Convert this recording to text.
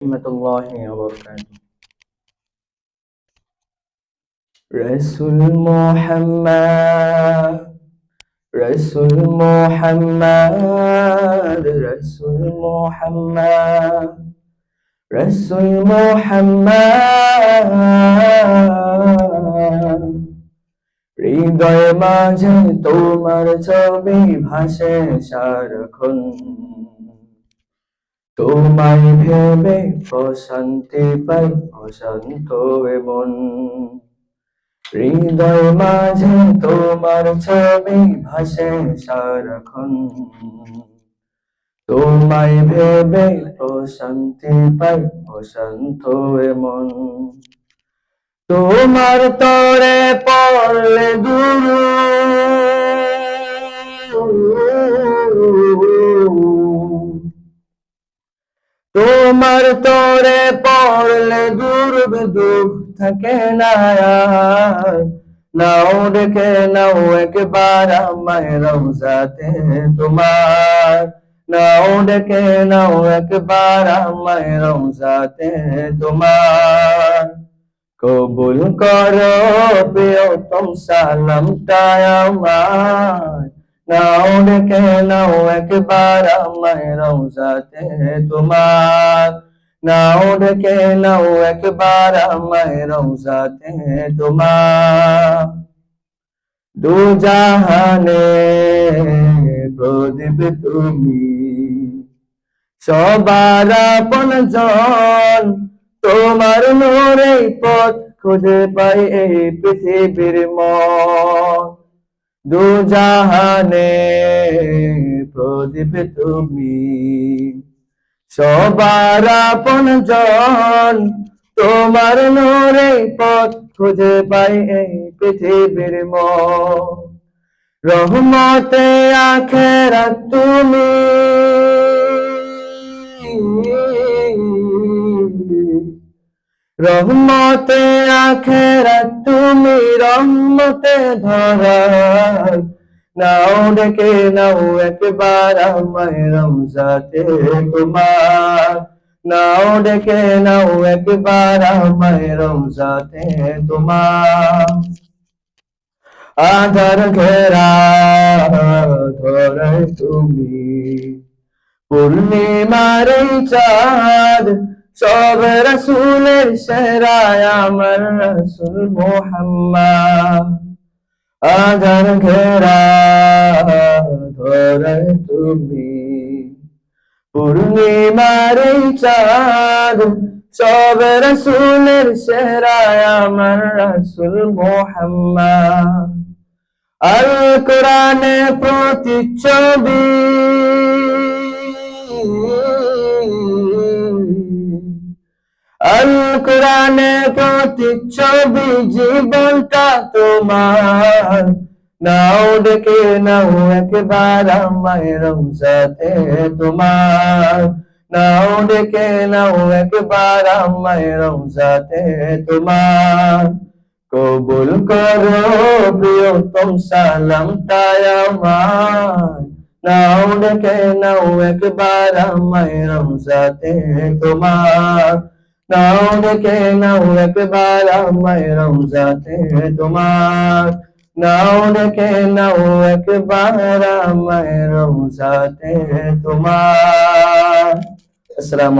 রহমতুল্লাহি ওয়া বারাকাতুহু। রাসূল মুহাম্মদ, রাসূল মুহাম্মদ, রাসূল মুহাম্মদ, রাসূল মুহাম্মদ। হৃদয় মাঝে তোমার ছবি ভাসে সারাক্ষণ, তোমায় ভেবে প্রশান্তি পাই অশান্ত এ মন। হৃদয় মাঝে তোমার ছবি ভাসে সারাক্ষণ, তোমায় ভেবে প্রশান্তি পাই অশান্ত এ মন। তোমার তরে পড়লে দুরূদ, তোমার তরে পড়লে দুর্গ দুঃখ থাকে না আর। নাও ডেকে নাও একবার আমায় রওজাতে তোমার, নাও ডেকে নাও একবার আমায় রওজাতে তোমার। কবুল করো প্রিয়তম সালামটা আমার, নাও ডেকে নাও একবার আমায় রওজাতে তোমার, নাও ডেকে নাও একবার আমায় রওজাতে তোমার। দু জাহানে প্রদীপ তুমি, সবার আপনজন, তোমার নূরে পথ খুঁজে পাই এই পৃথিবীর মন। দু জাহানে প্রদীপ তুমি, সবার আপনজন, তোমার নূরে পথ খুঁজে পাই এই পৃথিবীর মন। রহমতে আখেরাত তুমি, রহমতে আখেরাত তুমি, রহমতে ধরার। নাও ডেকে নাও একবার আমায় রওজাতে তোমার, নাও ডেকে নাও একবার আমায় রওজাতে তোমার। আধার ঘেরা ধরায় তুমি, পূর্ণিমার এই চাঁদ, সব রাসূলের সেরা আমার রাসূল মুহাম্মদ। আধার ঘেরা ধরায় তুমি, পূর্ণিমার এই চাঁদ, সব রাসূলের সেরা আমার রাসূল মুহাম্মদ। আল কোরআনে প্রতিচ্ছবি, আল কোরআনে প্রতিচ্ছবি, জীবনটা তোমার। নাও ডেকে নাও একবার আমায় রওজাতে তোমার, নাও ডেকে নাও একবার আমায় রওজাতে তোমার। কবুল করো প্রিয়তম সালামটা আমার, নাও ডেকে নাও একবার আমায় রওজাতে তোমার, নাও ডেকে নাও একবার আমায় রওজাতে তোমার, নাও ডেকে নাও একবার আমায় রওজাতে তোমার। আসসালামু